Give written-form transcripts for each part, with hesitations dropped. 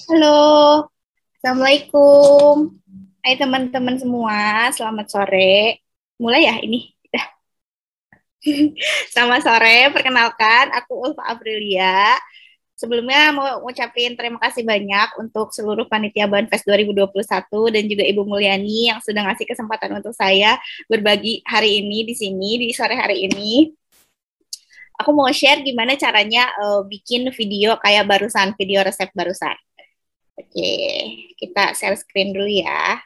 Halo, Assalamualaikum. Hai teman-teman semua, selamat sore. Mulai ya ini? Udah. Selamat sore, perkenalkan aku Ulfa Aprilia. Sebelumnya mau ngucapin terima kasih banyak untuk seluruh panitia Banfest 2021 dan juga Ibu Mulyani yang sudah ngasih kesempatan untuk saya berbagi hari ini di sini, di sore hari ini. Aku mau share gimana caranya bikin video kayak barusan, video resep barusan. Oke, kita share screen dulu ya.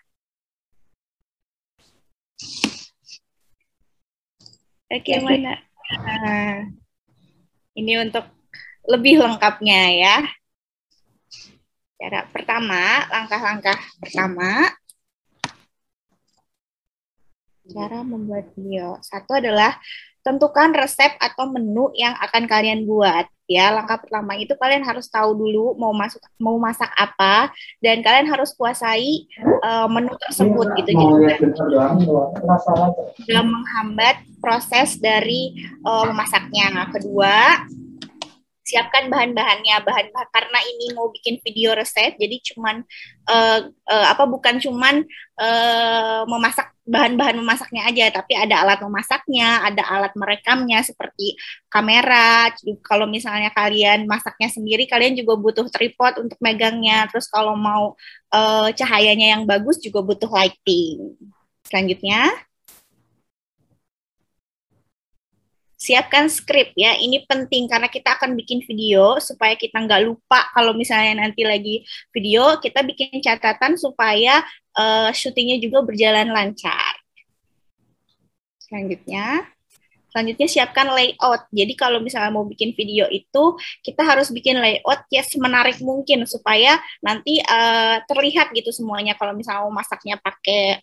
Oke, mana? Nah, ini untuk lebih lengkapnya ya. Cara pertama, langkah-langkah pertama, cara membuat video. Satu adalah tentukan resep atau menu yang akan kalian buat. Ya, langkah pertama itu kalian harus tahu dulu mau masak apa dan kalian harus kuasai menu tersebut gitu. Jadi tidak menghambat proses dari memasaknya. Kedua, siapkan bahan-bahannya karena ini mau bikin video resep jadi cuman bukan cuman memasak bahan-bahan memasaknya aja tapi ada alat memasaknya ada alat merekamnya seperti kamera. Kalau misalnya kalian masaknya sendiri kalian juga butuh tripod untuk megangnya. Terus kalau mau cahayanya yang bagus juga butuh lighting. Selanjutnya siapkan skrip ya, ini penting karena kita akan bikin video supaya kita nggak lupa kalau misalnya nanti lagi video, kita bikin catatan supaya syutingnya juga berjalan lancar. Selanjutnya siapkan layout. Jadi kalau misalnya mau bikin video itu, kita harus bikin layout ya semenarik mungkin supaya nanti terlihat gitu semuanya. Kalau misalnya mau masaknya pakai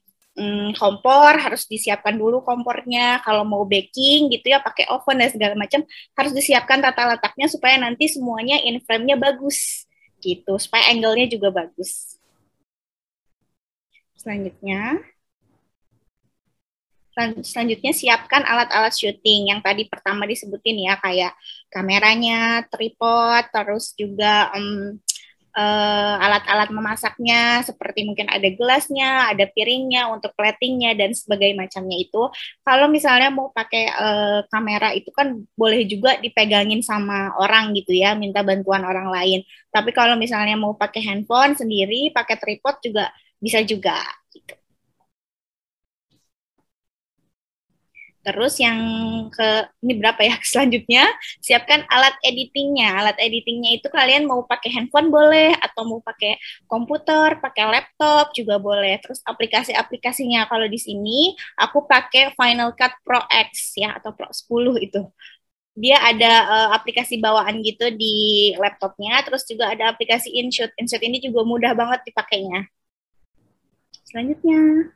kompor, harus disiapkan dulu kompornya. Kalau mau baking gitu ya pakai oven dan segala macam, harus disiapkan tata letaknya supaya nanti semuanya in frame-nya bagus gitu, supaya angle-nya juga bagus. Selanjutnya siapkan alat-alat syuting yang tadi pertama disebutin ya, kayak kameranya, tripod, terus juga alat-alat memasaknya seperti mungkin ada gelasnya, ada piringnya untuk platingnya dan sebagainya macamnya itu. Kalau misalnya mau pakai kamera itu kan boleh juga dipegangin sama orang gitu ya, minta bantuan orang lain. Tapi kalau misalnya mau pakai handphone sendiri, pakai tripod juga bisa juga. Gitu. Terus yang ini berapa ya? Selanjutnya, siapkan alat editingnya. Alat editingnya itu kalian mau pakai handphone boleh, atau mau pakai komputer, pakai laptop juga boleh. Terus aplikasi-aplikasinya, kalau di sini aku pakai Final Cut Pro X ya, atau Pro 10 itu. Dia ada aplikasi bawaan gitu di laptopnya, terus juga ada aplikasi InShoot. InShoot ini juga mudah banget dipakainya. Selanjutnya,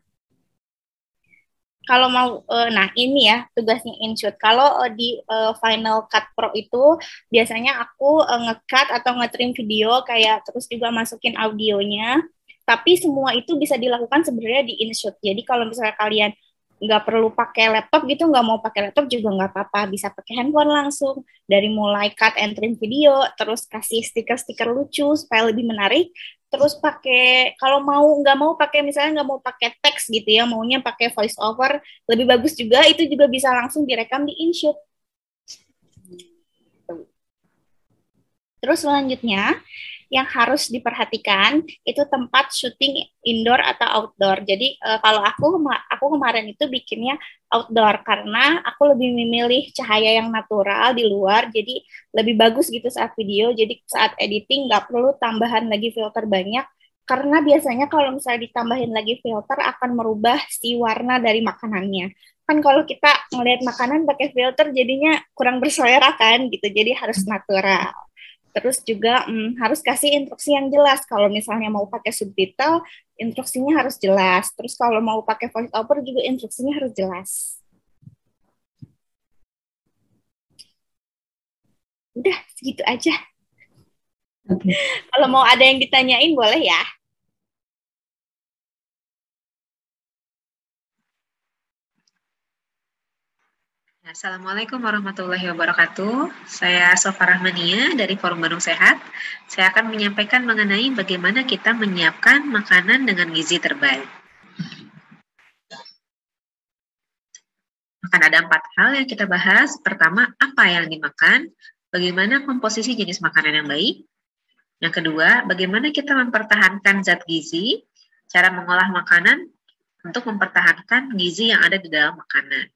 kalau mau nah ini ya tugasnya InShoot. Kalau di Final Cut Pro itu biasanya aku nge-cut atau nge-trim video kayak terus juga masukin audionya. Tapi semua itu bisa dilakukan sebenarnya di InShoot. Jadi kalau misalnya kalian nggak perlu pakai laptop gitu, nggak mau pakai laptop juga nggak apa-apa, bisa pakai handphone langsung. Dari mulai cut and trim video, terus kasih stiker-stiker lucu supaya lebih menarik, terus pakai kalau mau nggak mau pakai misalnya nggak mau pakai teks gitu ya, maunya pakai voice over lebih bagus juga, itu juga bisa langsung direkam di InShoot. Terus selanjutnya yang harus diperhatikan itu tempat syuting indoor atau outdoor. Jadi kalau aku kemarin itu bikinnya outdoor karena aku lebih memilih cahaya yang natural di luar, jadi lebih bagus gitu saat video. Jadi saat editing nggak perlu tambahan lagi filter banyak karena biasanya kalau misalnya ditambahin lagi filter akan merubah si warna dari makanannya. Kan kalau kita ngelihat makanan pakai filter jadinya kurang berselera kan gitu. Jadi harus natural. Terus juga harus kasih instruksi yang jelas. Kalau misalnya mau pakai subtitle, instruksinya harus jelas. Terus kalau mau pakai voice over juga instruksinya harus jelas. Udah, segitu aja. Okay. Kalau mau ada yang ditanyain boleh ya. Assalamualaikum warahmatullahi wabarakatuh. Saya Sofa Rahmania dari Forum Bandung Sehat. Saya akan menyampaikan mengenai bagaimana kita menyiapkan makanan dengan gizi terbaik. Akan ada 4 hal yang kita bahas. Pertama, apa yang dimakan, bagaimana komposisi jenis makanan yang baik. Yang kedua, bagaimana kita mempertahankan zat gizi, cara mengolah makanan untuk mempertahankan gizi yang ada di dalam makanan.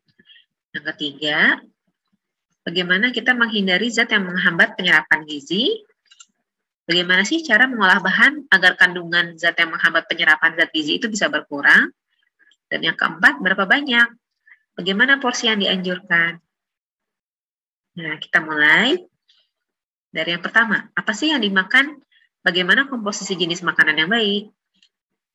Yang ketiga, bagaimana kita menghindari zat yang menghambat penyerapan gizi. Bagaimana sih cara mengolah bahan agar kandungan zat yang menghambat penyerapan zat gizi itu bisa berkurang. Dan yang keempat, berapa banyak? Bagaimana porsi yang dianjurkan? Nah, kita mulai dari yang pertama. Apa sih yang dimakan? Bagaimana komposisi jenis makanan yang baik?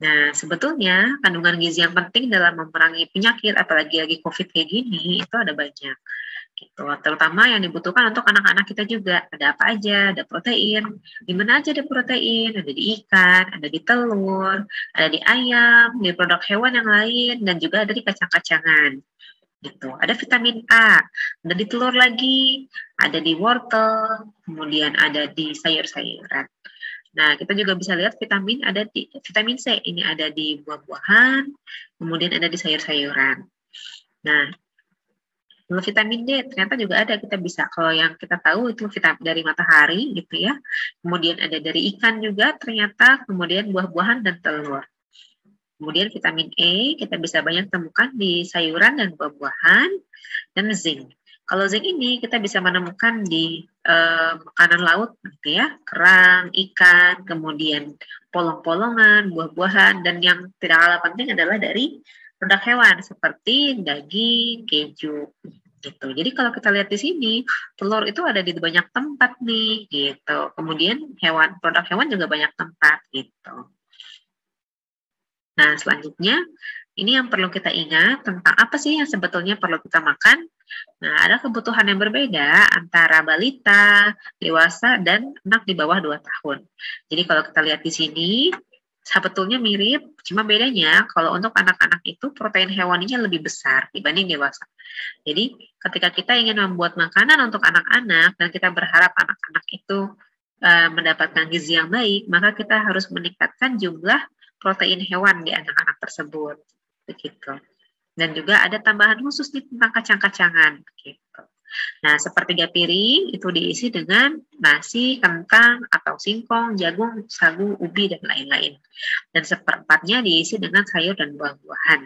Nah, sebetulnya kandungan gizi yang penting dalam memerangi penyakit, apalagi lagi COVID kayak gini, itu ada banyak. Gitu. Terutama yang dibutuhkan untuk anak-anak kita juga. Ada apa aja? Ada protein. Di mana aja ada protein? Ada di ikan, ada di telur, ada di ayam, di produk hewan yang lain, dan juga ada di kacang-kacangan. Gitu. Ada vitamin A, ada di telur lagi, ada di wortel, kemudian ada di sayur-sayuran. Nah, kita juga bisa lihat vitamin C, ini ada di buah-buahan, kemudian ada di sayur-sayuran. Nah, kalau vitamin D ternyata juga ada, kita bisa, kalau yang kita tahu itu vitamin dari matahari gitu ya, kemudian ada dari ikan juga ternyata, kemudian buah-buahan dan telur. Kemudian vitamin E kita bisa banyak temukan di sayuran dan buah-buahan, dan zinc. Kalau zinc ini kita bisa menemukan di makanan laut, gitu ya, kerang, ikan, kemudian polong-polongan, buah-buahan, dan yang tidak kalah penting adalah dari produk hewan seperti daging, keju, gitu. Jadi kalau kita lihat di sini, telur itu ada di banyak tempat nih, gitu. Kemudian produk hewan juga banyak tempat, gitu. Nah, selanjutnya, ini yang perlu kita ingat tentang apa sih yang sebetulnya perlu kita makan. Nah, ada kebutuhan yang berbeda antara balita, dewasa, dan anak di bawah 2 tahun. Jadi kalau kita lihat di sini, sebetulnya mirip, cuma bedanya kalau untuk anak-anak itu protein hewaninya lebih besar dibanding dewasa. Jadi ketika kita ingin membuat makanan untuk anak-anak, dan kita berharap anak-anak itu mendapatkan gizi yang baik, maka kita harus meningkatkan jumlah protein hewan di anak-anak tersebut, begitu. Dan juga ada tambahan khusus nih tentang kacang-kacangan, gitu. Nah, sepertiga piring itu diisi dengan nasi, kentang, atau singkong, jagung, sagu, ubi, dan lain-lain. Dan seperempatnya diisi dengan sayur dan buah-buahan.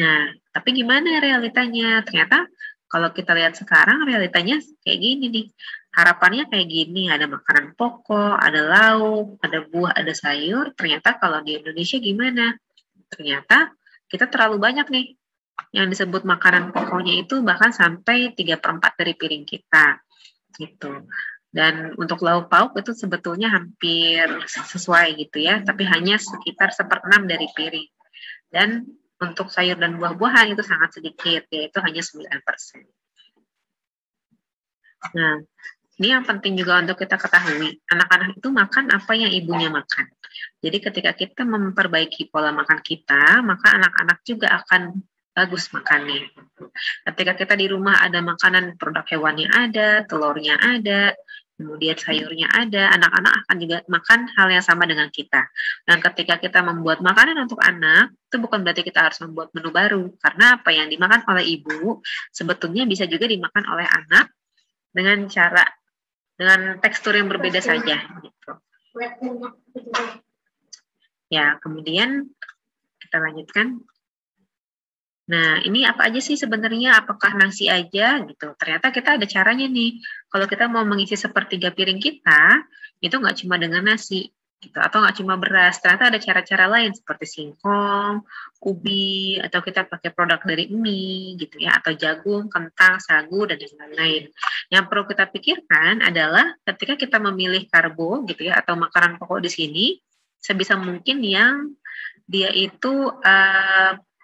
Nah, tapi gimana realitanya? Ternyata kalau kita lihat sekarang realitanya kayak gini nih. Harapannya kayak gini, ada makanan pokok, ada lauk, ada buah, ada sayur. Ternyata kalau di Indonesia gimana? Ternyata kita terlalu banyak nih yang disebut makanan pokoknya itu bahkan sampai 3/4 dari piring kita. Gitu. Dan untuk lauk pauk itu sebetulnya hampir sesuai gitu ya, tapi hanya sekitar 1/6 dari piring. Dan untuk sayur dan buah-buahan itu sangat sedikit, yaitu hanya 9%. Nah, ini yang penting juga untuk kita ketahui. Anak-anak itu makan apa yang ibunya makan. Jadi ketika kita memperbaiki pola makan kita, maka anak-anak juga akan bagus makannya. Ketika kita di rumah ada makanan produk hewannya ada, telurnya ada, kemudian sayurnya ada, anak-anak akan juga makan hal yang sama dengan kita. Dan ketika kita membuat makanan untuk anak, itu bukan berarti kita harus membuat menu baru. Karena apa yang dimakan oleh ibu, sebetulnya bisa juga dimakan oleh anak dengan tekstur yang berbeda saja. Gitu. Ya, kemudian kita lanjutkan. Nah, ini apa aja sih sebenarnya? Apakah nasi aja gitu? Ternyata kita ada caranya nih. Kalau kita mau mengisi sepertiga piring kita, itu nggak cuma dengan nasi, gitu. Atau nggak cuma beras. Ternyata ada cara-cara lain seperti singkong, ubi, atau kita pakai produk dari mie, gitu ya, atau jagung, kentang, sagu, dan yang lain-lain. Yang perlu kita pikirkan adalah ketika kita memilih karbo, gitu ya, atau makanan pokok di sini, sebisa mungkin yang dia itu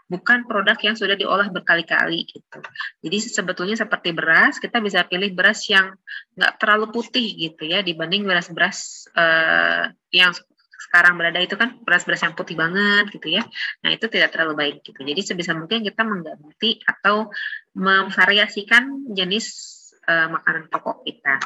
bukan produk yang sudah diolah berkali-kali gitu. Jadi sebetulnya seperti beras, kita bisa pilih beras yang nggak terlalu putih gitu ya, dibanding beras-beras yang sekarang berada itu kan beras-beras yang putih banget gitu ya. Nah itu tidak terlalu baik gitu. Jadi sebisa mungkin kita mengganti atau memvariasikan jenis makanan pokok kita.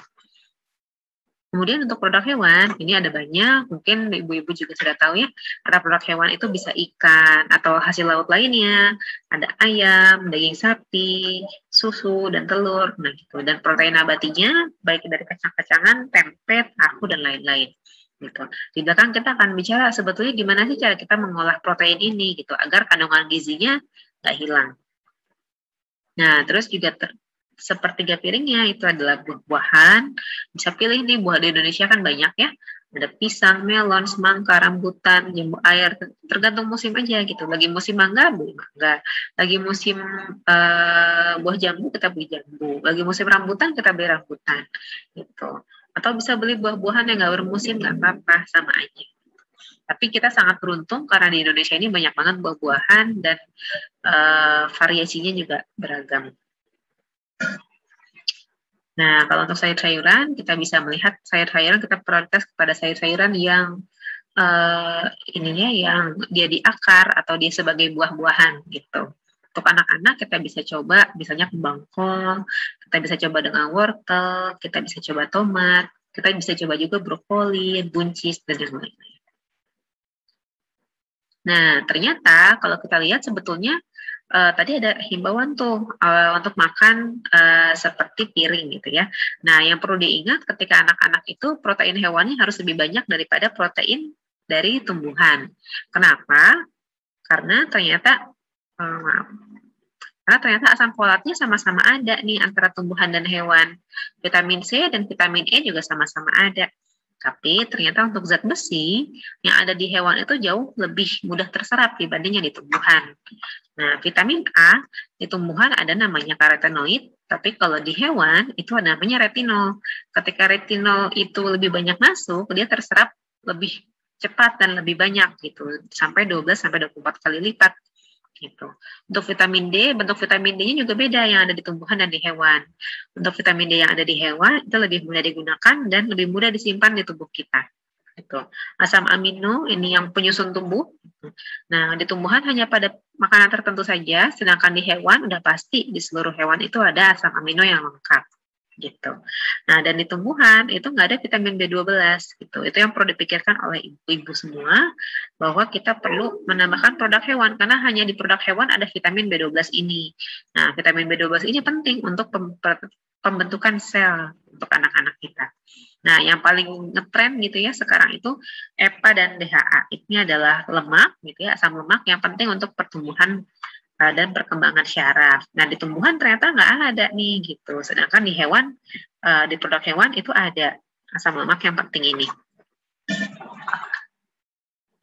Kemudian untuk produk hewan, ini ada banyak, mungkin ibu-ibu juga sudah tahu ya, ada produk hewan itu bisa ikan atau hasil laut lainnya, ada ayam, daging sapi, susu, dan telur, nah gitu. Dan protein nabatinya, baik dari kacang-kacangan, tempe, tahu, dan lain-lain. Gitu. Di belakang kita akan bicara sebetulnya gimana sih cara kita mengolah protein ini, gitu, agar kandungan gizinya nggak hilang. Nah, terus juga sepertiga piringnya itu adalah buah-buahan. Bisa pilih nih, buah di Indonesia kan banyak ya. Ada pisang, melon, semangka, rambutan, jambu air, tergantung musim aja gitu. Lagi musim mangga, beli mangga. Lagi musim buah jambu, kita beli jambu. Lagi musim rambutan, kita beli rambutan gitu. Atau bisa beli buah-buahan yang nggak bermusim, nggak apa-apa, sama aja. Tapi kita sangat beruntung karena di Indonesia ini banyak banget buah-buahan dan variasinya juga beragam. Nah, kalau untuk sayur-sayuran, kita bisa melihat sayur-sayuran kita prioritas kepada sayur-sayuran yang ininya yang dia di akar atau dia sebagai buah-buahan gitu. Untuk anak-anak kita bisa coba misalnya kembang kol, kita bisa coba dengan wortel, kita bisa coba tomat, kita bisa coba juga brokoli, buncis, dan yang lain-lain. Nah, ternyata kalau kita lihat sebetulnya tadi ada himbauan tuh untuk makan seperti piring gitu ya. Nah, yang perlu diingat ketika anak-anak itu protein hewani harus lebih banyak daripada protein dari tumbuhan. Kenapa? Karena ternyata asam folatnya sama-sama ada nih antara tumbuhan dan hewan. Vitamin C dan vitamin E juga sama-sama ada. Tapi ternyata untuk zat besi yang ada di hewan itu jauh lebih mudah terserap dibandingnya di tumbuhan. Nah, vitamin A di tumbuhan ada namanya karotenoid, tapi kalau di hewan itu ada namanya retinol. Ketika retinol itu lebih banyak masuk, dia terserap lebih cepat dan lebih banyak gitu, sampai 12 sampai 24 kali lipat gitu. Untuk vitamin D, bentuk vitamin D-nya juga beda yang ada di tumbuhan dan di hewan. Untuk vitamin D yang ada di hewan itu lebih mudah digunakan dan lebih mudah disimpan di tubuh kita. Gitu. Asam amino ini yang penyusun tubuh. Nah, di tumbuhan hanya pada makanan tertentu saja, sedangkan di hewan udah pasti di seluruh hewan itu ada asam amino yang lengkap. Gitu. Nah, dan di tumbuhan itu nggak ada vitamin B12 gitu. Itu yang perlu dipikirkan oleh ibu-ibu semua bahwa kita perlu menambahkan produk hewan karena hanya di produk hewan ada vitamin B12 ini. Nah, vitamin B12 ini penting untuk pembentukan sel untuk anak-anak kita. Nah, yang paling ngetren gitu ya sekarang itu EPA dan DHA. Ini adalah lemak gitu ya, asam lemak yang penting untuk pertumbuhan dan perkembangan syaraf. Nah, di tumbuhan ternyata nggak ada nih gitu. Sedangkan di hewan, di produk hewan itu ada asam lemak yang penting ini.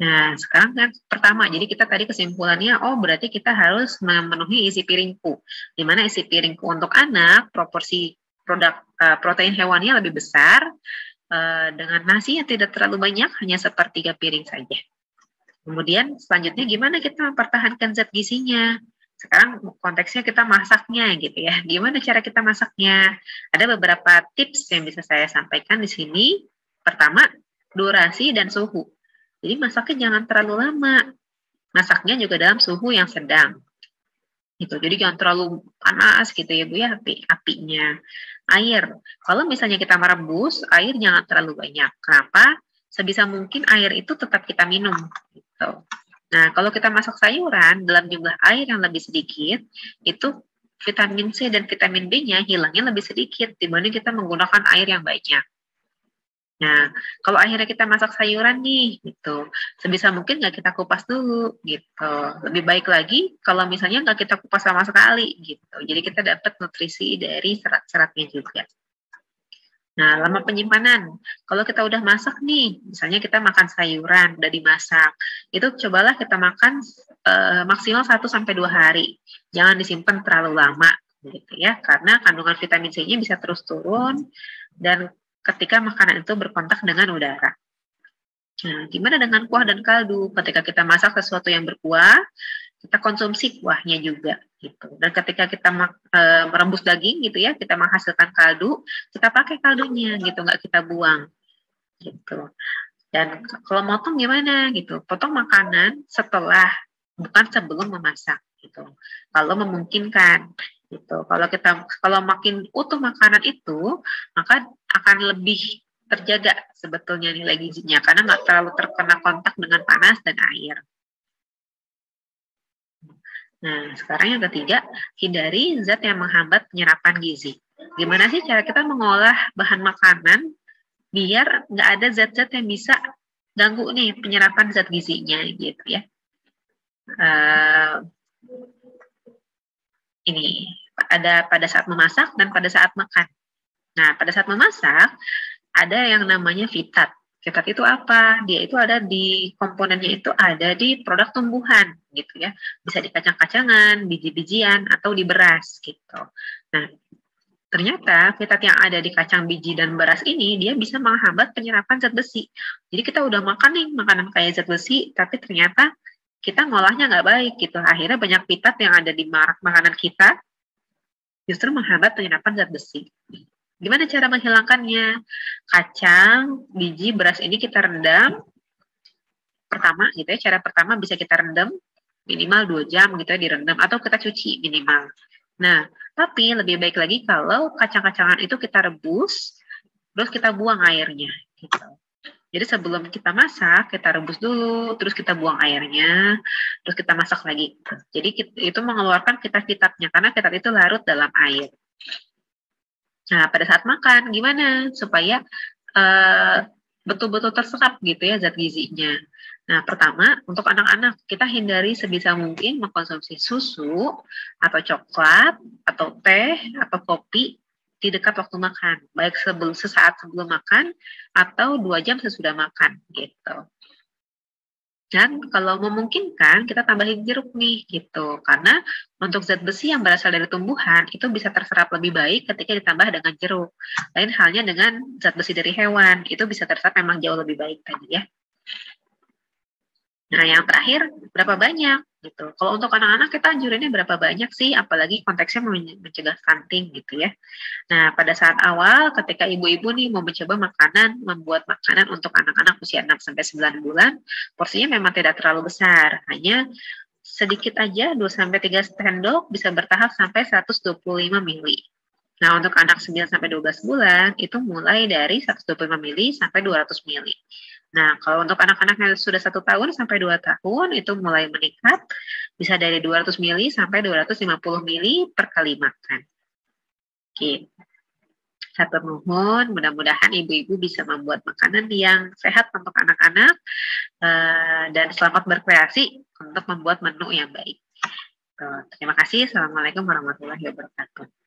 Nah, sekarang kan pertama, jadi kita tadi kesimpulannya, oh berarti kita harus memenuhi isi piringku. Di mana isi piringku untuk anak, proporsi produk protein hewannya lebih besar, dengan nasi yang tidak terlalu banyak, hanya sepertiga piring saja. Kemudian selanjutnya gimana kita mempertahankan zat gizinya? Sekarang konteksnya kita masaknya gitu ya. Gimana cara kita masaknya? Ada beberapa tips yang bisa saya sampaikan di sini. Pertama, durasi dan suhu. Jadi masaknya jangan terlalu lama. Masaknya juga dalam suhu yang sedang. Gitu. Jadi jangan terlalu panas gitu ya Bu ya apinya. Air. Kalau misalnya kita merebus, air jangan terlalu banyak. Kenapa? Sebisa mungkin air itu tetap kita minum. Gitu. Nah, kalau kita masak sayuran dalam jumlah air yang lebih sedikit, itu vitamin C dan vitamin B-nya hilangnya lebih sedikit dibanding kita menggunakan air yang banyak. Nah, kalau akhirnya kita masak sayuran nih, gitu, sebisa mungkin nggak kita kupas dulu, gitu. Lebih baik lagi kalau misalnya nggak kita kupas sama sekali, gitu. Jadi kita dapat nutrisi dari serat-seratnya juga. Nah, lama penyimpanan. Kalau kita udah masak nih, misalnya kita makan sayuran, udah dimasak, itu cobalah kita makan maksimal 1-2 hari. Jangan disimpan terlalu lama, gitu ya, karena kandungan vitamin C-nya bisa terus turun, dan ketika makanan itu berkontak dengan udara. Nah, gimana dengan kuah dan kaldu? Ketika kita masak sesuatu yang berkuah, kita konsumsi kuahnya juga gitu. Dan ketika kita merebus daging gitu ya, kita menghasilkan kaldu, kita pakai kaldunya gitu, nggak kita buang gitu. Dan kalau motong gimana gitu? Potong makanan setelah, bukan sebelum memasak gitu. Kalau memungkinkan gitu. Kalau makin utuh makanan itu, maka akan lebih terjaga sebetulnya nilai gizinya karena nggak terlalu terkena kontak dengan panas dan air. Nah, sekarang yang ketiga, hindari zat yang menghambat penyerapan gizi. Gimana sih cara kita mengolah bahan makanan biar nggak ada zat-zat yang bisa ganggu nih penyerapan zat gizinya gitu ya. Ini ada pada saat memasak dan pada saat makan. Nah, pada saat memasak ada yang namanya fitat. Fitat itu apa? Dia itu ada di komponennya itu ada di produk tumbuhan gitu ya. Bisa di kacang-kacangan, biji-bijian atau di beras gitu. Nah, ternyata fitat yang ada di kacang, biji dan beras ini dia bisa menghambat penyerapan zat besi. Jadi kita udah makan nih makanan kaya zat besi, tapi ternyata kita ngolahnya nggak baik gitu. Akhirnya banyak fitat yang ada di makanan kita justru menghambat penyerapan zat besi. Gimana cara menghilangkannya? Kacang, biji, beras ini kita rendam. Pertama gitu ya, cara pertama bisa kita rendam minimal 2 jam gitu ya direndam atau kita cuci minimal. Nah, tapi lebih baik lagi kalau kacang-kacangan itu kita rebus terus kita buang airnya gitu. Jadi sebelum kita masak, kita rebus dulu, terus kita buang airnya, terus kita masak lagi. Jadi itu mengeluarkan fitat-fitatnya karena fitat itu larut dalam air. Nah, pada saat makan, gimana supaya betul-betul terserap gitu ya zat gizinya. Nah, pertama, untuk anak-anak, kita hindari sebisa mungkin mengkonsumsi susu, atau coklat, atau teh, atau kopi di dekat waktu makan. Baik sesaat sebelum makan, atau 2 jam sesudah makan, gitu. Dan kalau memungkinkan, kita tambahin jeruk nih, gitu. Karena untuk zat besi yang berasal dari tumbuhan, itu bisa terserap lebih baik ketika ditambah dengan jeruk. Lain halnya dengan zat besi dari hewan, itu bisa terserap memang jauh lebih baik tadi ya. Nah, yang terakhir, berapa banyak gitu. Kalau untuk anak-anak kita anjurannya berapa banyak sih, apalagi konteksnya mencegah stunting gitu ya. Nah, pada saat awal ketika ibu-ibu nih mau mencoba membuat makanan untuk anak-anak usia 6 sampai 9 bulan, porsinya memang tidak terlalu besar, hanya sedikit aja 2 sampai 3 sendok bisa bertahap sampai 125 ml. Nah, untuk anak 9 sampai 12 bulan itu mulai dari 125 ml sampai 200 ml. Nah, kalau untuk anak-anak yang sudah 1 tahun sampai 2 tahun itu mulai meningkat, bisa dari 200 ml sampai 250 ml per kali makan. Oke. Hatur nuhun, mudah-mudahan ibu-ibu bisa membuat makanan yang sehat untuk anak-anak dan selamat berkreasi untuk membuat menu yang baik. Terima kasih. Assalamualaikum warahmatullahi wabarakatuh.